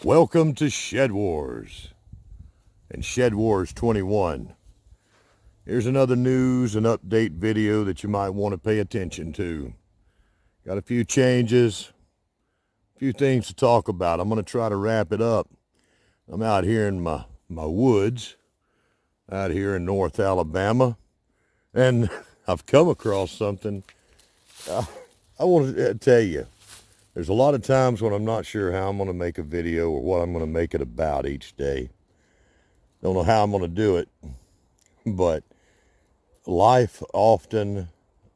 Welcome to Shed Wars and SHEDWARS21. Here's another news and update video that you might want to pay attention to. Got a few changes, a few things to talk about. I'm going to try to wrap it up. I'm out here in my woods, out here in North Alabama, and I've come across something I want to tell you. There's a lot of times when I'm not sure how I'm going to make a video or what I'm going to make it about each day. Don't know how I'm going to do it, but life often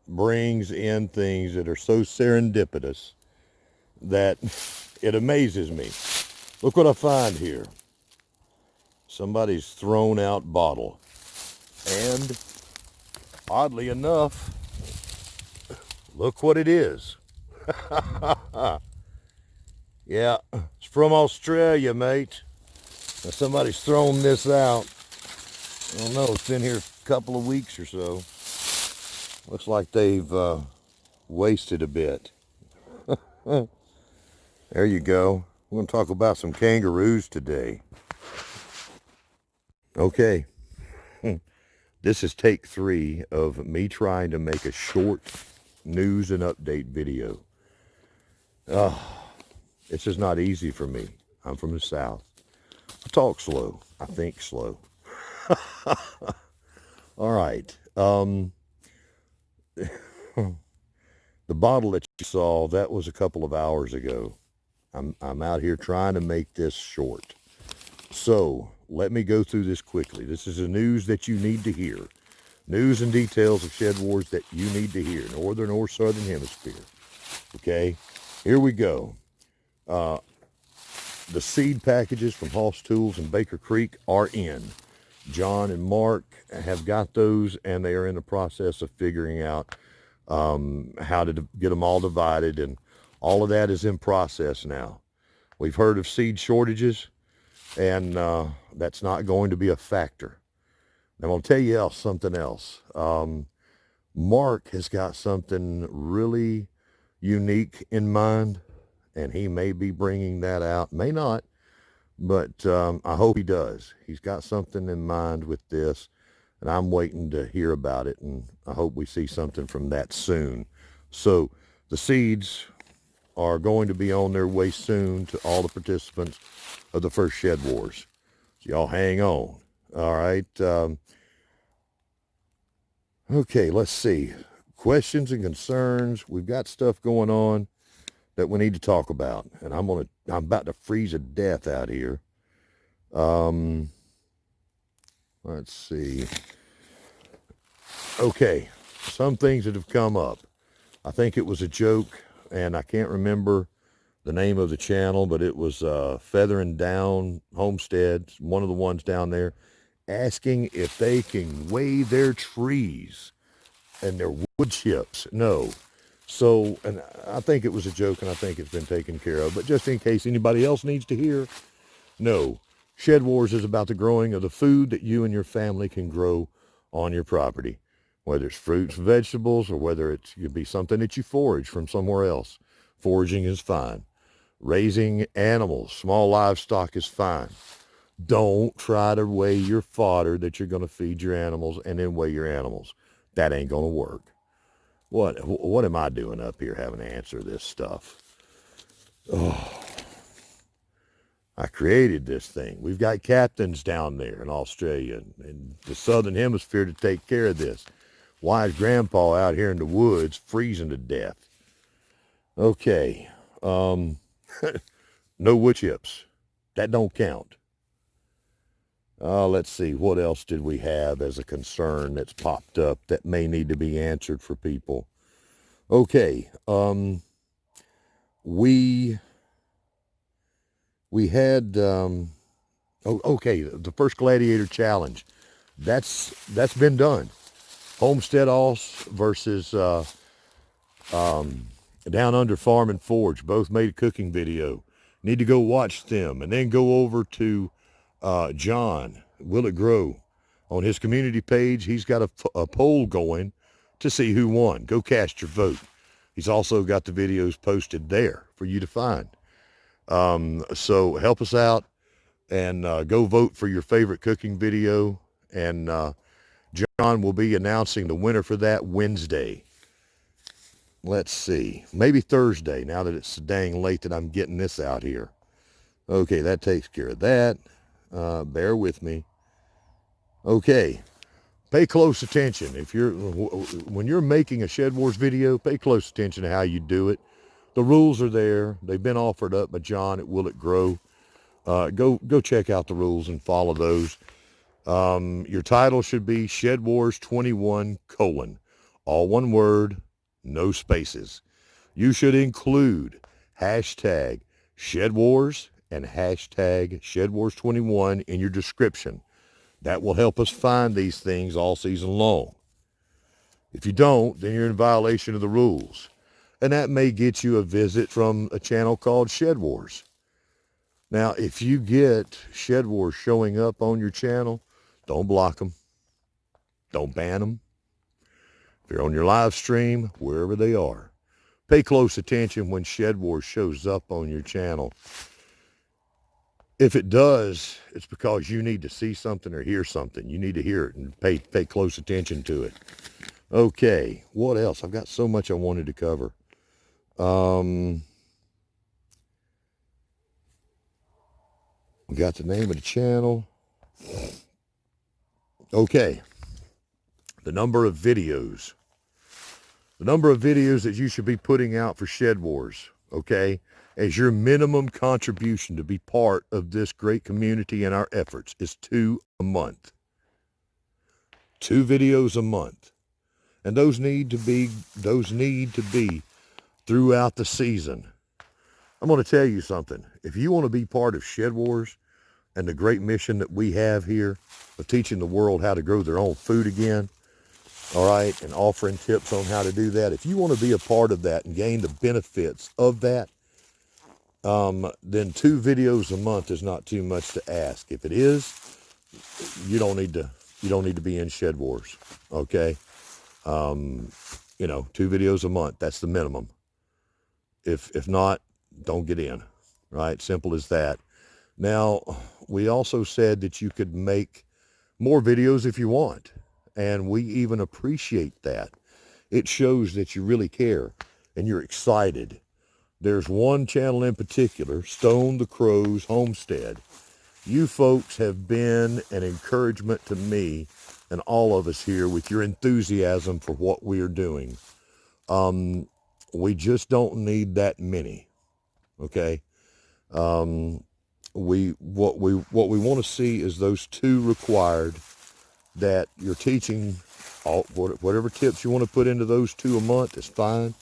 brings in things that are so serendipitous that it amazes me. Look what I find here. Somebody's thrown out bottle. And oddly enough, look what it is. Yeah, it's from Australia, mate. Now somebody's thrown this out. I don't know, it's been here a couple of weeks or so. Looks like they've wasted a bit. There you go. We're going to talk about some kangaroos today. Okay. This is take 3 of me trying to make a short news and update video. It's just not easy for me. I'm from the South. I talk slow. I think slow. All right. The bottle that you saw, that was a couple of hours ago. I'm out here trying to make this short. So let me go through this quickly. This is the news that you need to hear. News and details of Shed Wars that you need to hear, Northern or Southern Hemisphere. Okay, here we go. The seed packages from Hoss Tools and Baker Creek are in. John and Mark have got those, and they are in the process of figuring out how to get them all divided, and all of that is in process now. We've heard of seed shortages, and that's not going to be a factor. Now, I'm going to tell you something else. Mark has got something really unique in mind, and he may be bringing that out, may not, but I hope he does. He's got something in mind with this, and I'm waiting to hear about it, and I hope we see something from that soon. So the seeds are going to be on their way soon to all the participants of the first Shed Wars. So y'all hang on. All right. Okay, let's see. Questions and concerns. We've got stuff going on that we need to talk about, and I'm about to freeze to death out here. Let's see. Okay, some things that have come up. I think it was a joke, and I can't remember the name of the channel, but it was Feathering Down Homestead, one of the ones down there, asking if they can weigh their trees and their wood chips. No. So, and I think it was a joke, and I think it's been taken care of. But just in case anybody else needs to hear, no. Shed Wars is about the growing of the food that you and your family can grow on your property. Whether it's fruits and vegetables, or whether it could be something that you forage from somewhere else. Foraging is fine. Raising animals, small livestock is fine. Don't try to weigh your fodder that you're going to feed your animals and then weigh your animals. That ain't going to work. What am I doing up here having to answer this stuff? Oh, I created this thing. We've got captains down there in Australia and the Southern Hemisphere to take care of this. Why is Grandpa out here in the woods freezing to death? Okay. No wood chips. That don't count. Let's see, what else did we have as a concern that's popped up that may need to be answered for people? Okay, we had, okay, the first Gladiator Challenge. That's been done. Homestead Aus versus Downunder Farm and Forge. Both made a cooking video. Need to go watch them, and then go over to John, Will It Grow, on his community page. He's got a poll going to see who won. Go cast your vote. He's also got the videos posted there for you to find. So help us out and go vote for your favorite cooking video. And John will be announcing the winner for that Wednesday. Let's see, maybe Thursday, now that it's so dang late that I'm getting this out here. Okay, that takes care of that. Bear with me. Okay, pay close attention. When you're making a Shed Wars video, pay close attention to how you do it. The rules are there. They've been offered up by John at Will It Grow. Go check out the rules and follow those. Your title should be SHEDWARS21, all one word, no spaces. You should include hashtag SHEDWARS and hashtag SHEDWARS21 in your description. That will help us find these things all season long. If you don't, then you're in violation of the rules. And that may get you a visit from a channel called Shed Wars. Now, if you get Shed Wars showing up on your channel, don't block them. Don't ban them. If they're on your live stream, wherever they are, pay close attention when Shed Wars shows up on your channel. If it does, it's because you need to see something or hear something. You need to hear it and pay close attention to it. Okay, what else? I've got so much I wanted to cover. We got the name of the channel. Okay, the number of videos. The number of videos that you should be putting out for Shed Wars, okay, as your minimum contribution to be part of this great community and our efforts is 2 a month. 2 videos a month. And those need to be throughout the season. I'm going to tell you something. If you want to be part of Shed Wars and the great mission that we have here of teaching the world how to grow their own food again, all right, and offering tips on how to do that, if you want to be a part of that and gain the benefits of that, then 2 videos a month is not too much to ask. If it is, you don't need to be in Shed Wars, okay? 2 videos a month, that's the minimum. If not, don't get in, right? Simple as that. Now, we also said that you could make more videos if you want, and we even appreciate that. It shows that you really care and you're excited. There's one channel in particular, Stone the Crow's Homestead. You folks have been an encouragement to me and all of us here with your enthusiasm for what we are doing. We just don't need that many, okay? What we want to see is those 2 required, that you're teaching whatever tips you want to put into those 2 a month is fine.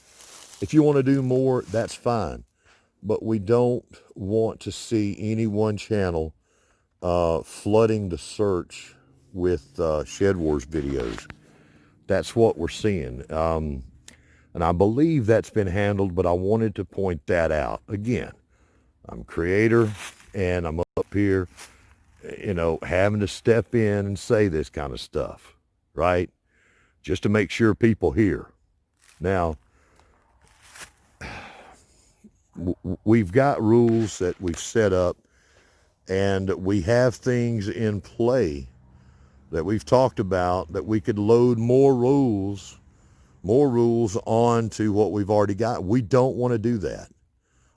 If you want to do more, that's fine. But we don't want to see any one channel flooding the search with Shed Wars videos. That's what we're seeing. And I believe that's been handled, but I wanted to point that out. Again, I'm creator, and I'm up here, having to step in and say this kind of stuff, right? Just to make sure people hear. Now, we've got rules that we've set up, and we have things in play that we've talked about that we could load more rules on to what we've already got. We don't want to do that.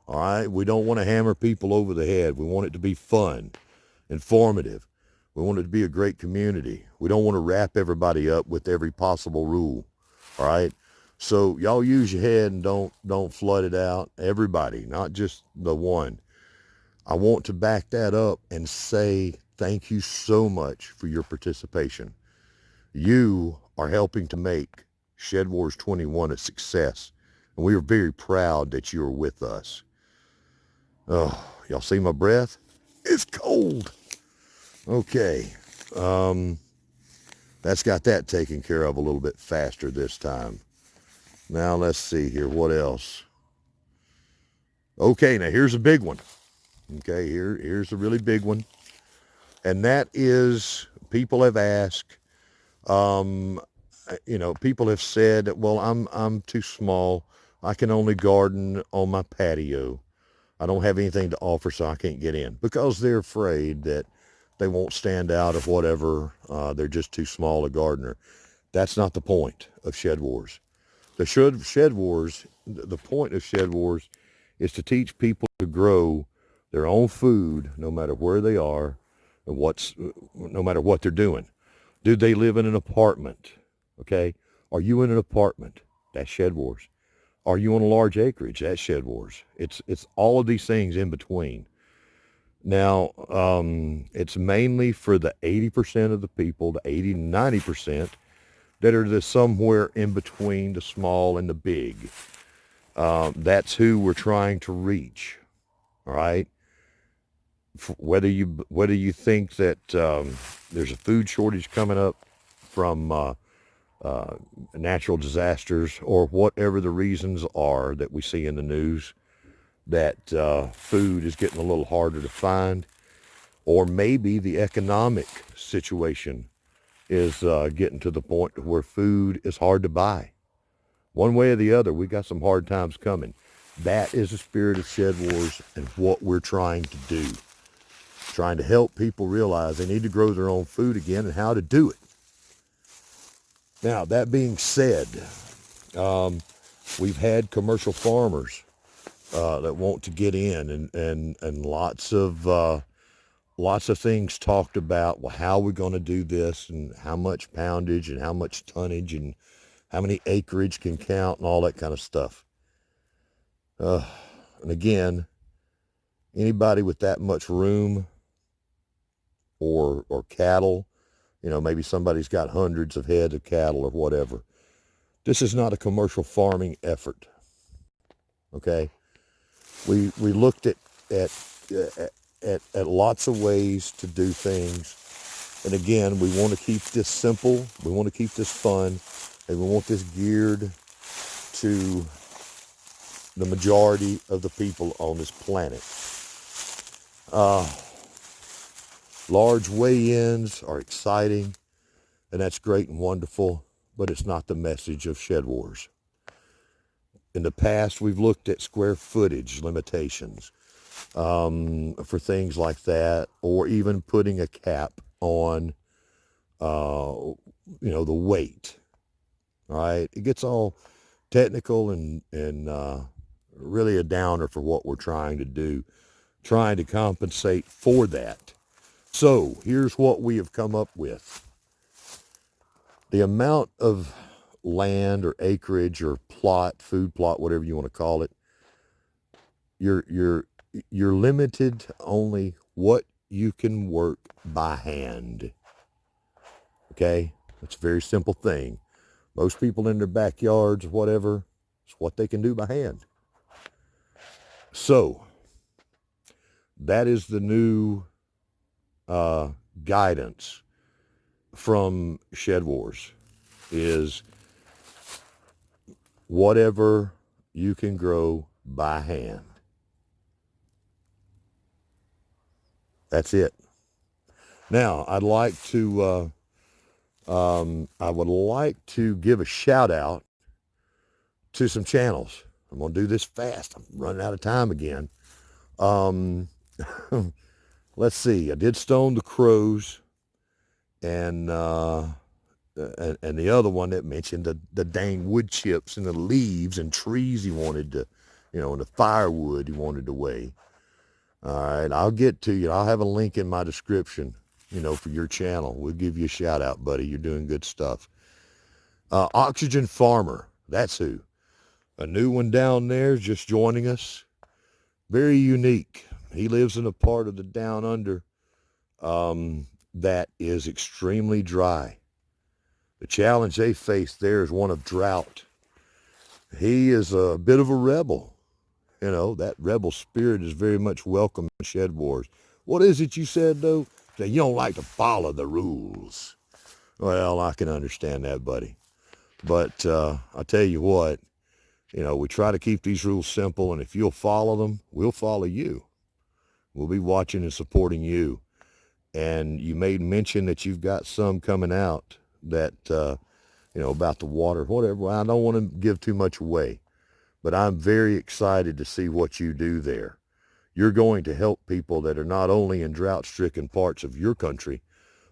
All right. We don't want to hammer people over the head. We want it to be fun, informative. We want it to be a great community. We don't want to wrap everybody up with every possible rule. All right. So y'all use your head and don't flood it out. Everybody, not just the one. I want to back that up and say thank you so much for your participation. You are helping to make Shed Wars 21 a success, and we are very proud that you are with us. Oh, y'all see my breath? It's cold. Okay, that's got that taken care of a little bit faster this time. Now let's see here, what else? Okay, now here's a big one. Okay, here's a really big one. And that is, people have asked, people have said, well, I'm too small. I can only garden on my patio. I don't have anything to offer, so I can't get in, because they're afraid that they won't stand out or whatever. They're just too small a gardener. That's not the point of Shed Wars. Shed Wars, the point of Shed Wars is to teach people to grow their own food no matter where they are and no matter what they're doing. Do they live in an apartment? Okay. Are you in an apartment? That's Shed Wars. Are you on a large acreage? That's Shed Wars. It's all of these things in between. Now, it's mainly for the 80% of the people, the 80 to 90%, that are the somewhere in between the small and the big. That's who we're trying to reach. All right. Whether you think that there's a food shortage coming up from natural disasters, or whatever the reasons are that we see in the news, that food is getting a little harder to find, or maybe the economic situation is getting to the point where food is hard to buy. One way or the other, we got some hard times coming. That is the spirit of Shed Wars and what we're trying to do. Trying to help people realize they need to grow their own food again and how to do it. Now, that being said, we've had commercial farmers that want to get in, and lots of things talked about. Well, how are we going to do this, and how much poundage, and how much tonnage, and how many acreage can count, and all that kind of stuff. And again, anybody with that much room or cattle, maybe somebody's got hundreds of head of cattle or whatever. This is not a commercial farming effort. Okay, we looked at lots of ways to do things, and again, we want to keep this simple. We want to keep this fun, and we want this geared to the majority of the people on this planet. Large weigh-ins are exciting, and that's great and wonderful, but it's not the message of Shed Wars. In the past, we've looked at square footage limitations for things like that, or even putting a cap on, the weight. All right, it gets all technical and really a downer for what we're trying to do, trying to compensate for that. So here's what we have come up with. The amount of land or acreage or plot, food plot, whatever you want to call it, you're limited to only what you can work by hand. Okay? It's a very simple thing. Most people in their backyards, whatever, it's what they can do by hand. So that is the new guidance from Shed Wars, is whatever you can grow by hand. That's it. Now, I would like to give a shout out to some channels. I'm going to do this fast. I'm running out of time again. Let's see. I did Stone the Crows, and the other one that mentioned the dang wood chips and the leaves and trees he wanted to, and the firewood he wanted to weigh. All right, I'll get to you. I'll have a link in my description, for your channel. We'll give you a shout out, buddy. You're doing good stuff. Oxygen Farmer, that's who. A new one down there is just joining us. Very unique. He lives in a part of the Downunder that is extremely dry. The challenge they face there is one of drought. He is a bit of a rebel. That rebel spirit is very much welcome in Shed Wars. What is it you said, though? That you don't like to follow the rules. Well, I can understand that, buddy. But I'll tell you what, we try to keep these rules simple, and if you'll follow them, we'll follow you. We'll be watching and supporting you. And you made mention that you've got some coming out that, about the water, whatever. Well, I don't want to give too much away, but I'm very excited to see what you do there. you're going to help people that are not only in drought-stricken parts of your country,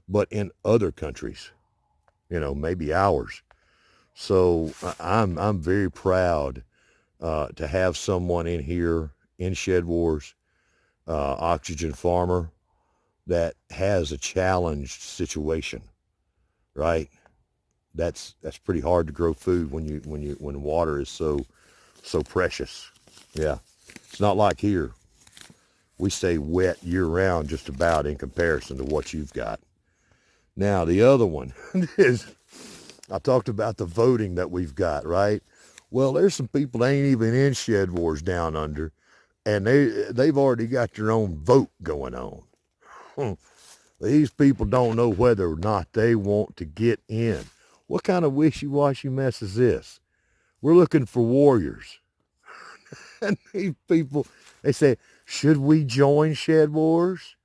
but in other countries, maybe ours. So I'm very proud to have someone in here in Shed Wars, Oxygen Farmer, that has a challenged situation, right? That's pretty hard to grow food when water is so precious. Yeah, it's not like here. We stay wet year round just about in comparison to what you've got. Now the other one is, I talked about the voting that we've got, right? Well, there's some people that ain't even in Shed Wars Down Under, and they've already got their own vote going on. These people don't know whether or not they want to get in. What kind of wishy-washy mess is this? We're looking for warriors. And these people, they say, should we join Shed Wars?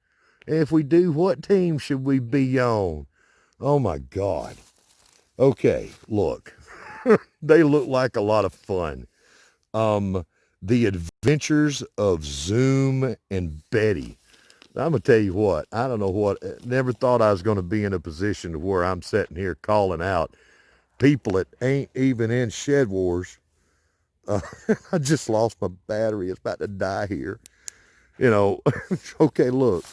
And if we do, what team should we be on? Oh my God. Okay, look. They look like a lot of fun. The Adventures of Zoom and Bettie. I'm going to tell you what, I don't know what, never thought I was going to be in a position to where I'm sitting here calling out people that ain't even in Shed Wars. I just lost my battery. It's about to die here. Okay, look,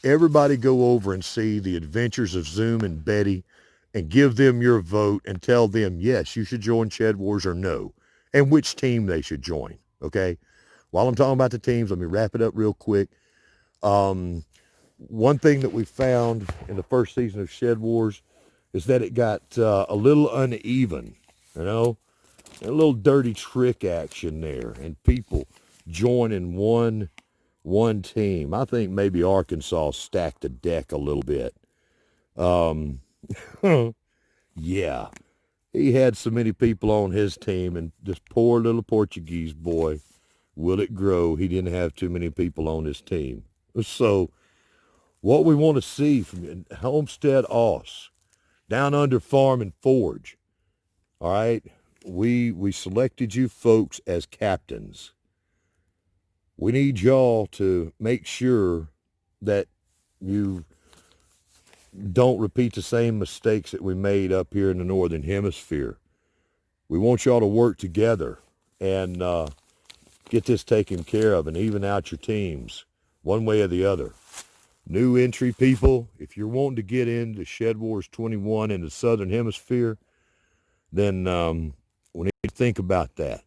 everybody go over and see The Adventures of Zoom and Bettie and give them your vote and tell them, yes, you should join Shed Wars or no, and which team they should join, okay? While I'm talking about the teams, let me wrap it up real quick. One thing that we found in the first season of Shed Wars is that it got a little uneven, a little dirty trick action there, and people joining one team. I think maybe Arkansas stacked the deck a little bit. Yeah, he had so many people on his team, and this poor little Portuguese boy, will it grow, he didn't have too many people on his team. So what we want to see from Homestead Aus, Down Under Farm and Forge, all right, we selected you folks as captains. We need y'all to make sure that you don't repeat the same mistakes that we made up here in the Northern Hemisphere. We want y'all to work together and get this taken care of and even out your teams one way or the other. New entry people, if you're wanting to get into SHEDWARS21 in the Southern Hemisphere, then we need to think about that.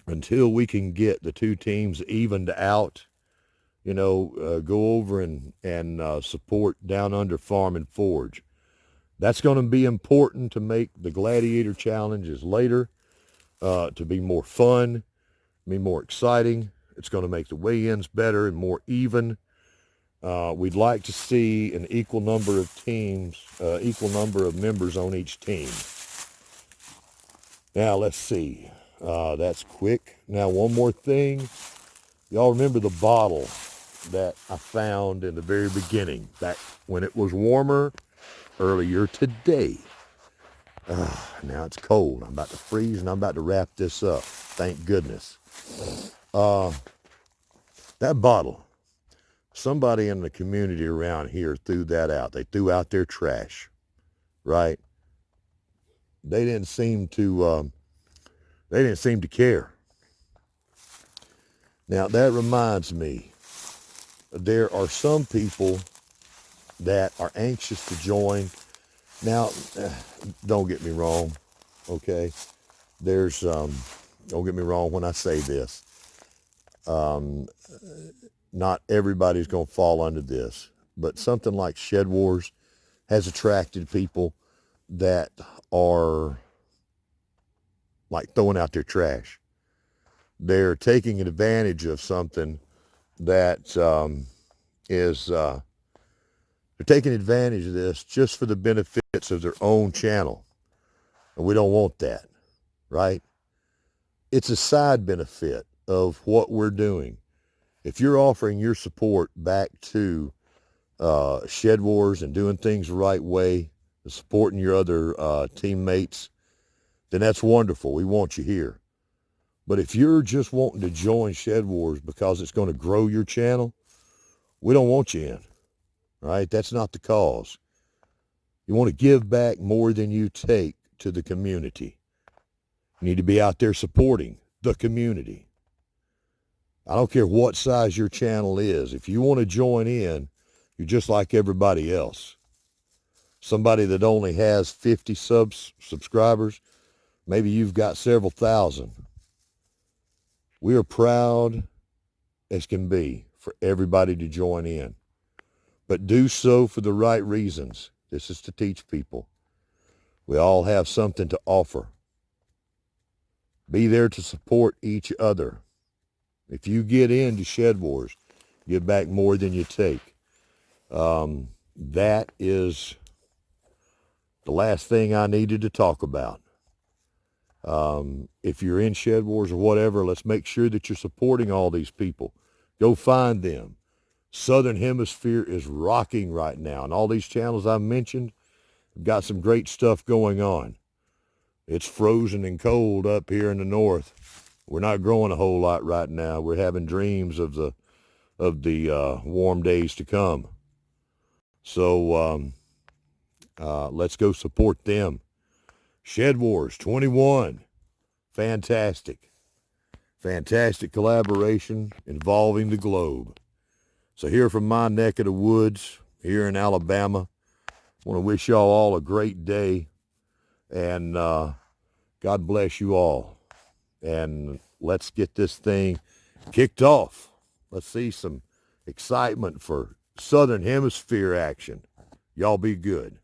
Until we can get the two teams evened out, go over and support Down Under Farm and Forge. That's going to be important to make the Gladiator challenges later to be more fun, be more exciting. It's going to make the weigh-ins better and more even. We'd like to see an equal number of teams, equal number of members on each team. Now, let's see. That's quick. Now, one more thing. Y'all remember the bottle that I found in the very beginning, back when it was warmer earlier today. Now it's cold. I'm about to freeze, and I'm about to wrap this up. Thank goodness. That bottle, somebody in the community around here threw that out. They threw out their trash, right? They didn't seem to care. Now that reminds me, there are some people that are anxious to join. Now, don't get me wrong, okay? Don't get me wrong when I say this. Not everybody's going to fall under this, but something like Shed Wars has attracted people that are like throwing out their trash. They're taking advantage of something that they're taking advantage of this just for the benefits of their own channel. And we don't want that, right? It's a side benefit of what we're doing. If you're offering your support back to Shed Wars and doing things the right way, supporting your other teammates, then that's wonderful. We want you here. But if you're just wanting to join Shed Wars because it's going to grow your channel, we don't want you in, right? That's not the cause. You want to give back more than you take to the community. You need to be out there supporting the community. I don't care what size your channel is. If you want to join in, you're just like everybody else. Somebody that only has 50 subscribers, maybe you've got several thousand. We are proud as can be for everybody to join in, but do so for the right reasons. This is to teach people. We all have something to offer. Be there to support each other. If you get into Shed Wars, give back more than you take. That is the last thing I needed to talk about. If you're in Shed Wars or whatever, let's make sure that you're supporting all these people. Go find them. Southern Hemisphere is rocking right now, and all these channels I mentioned have got some great stuff going on. It's frozen and cold up here in the north. We're not growing a whole lot right now. We're having dreams of the warm days to come. So let's go support them. SHEDWARS21, fantastic collaboration involving the globe. So here from my neck of the woods, here in Alabama, I want to wish y'all all a great day, and God bless you all. And let's get this thing kicked off. Let's see some excitement for Southern Hemisphere action. Y'all be good.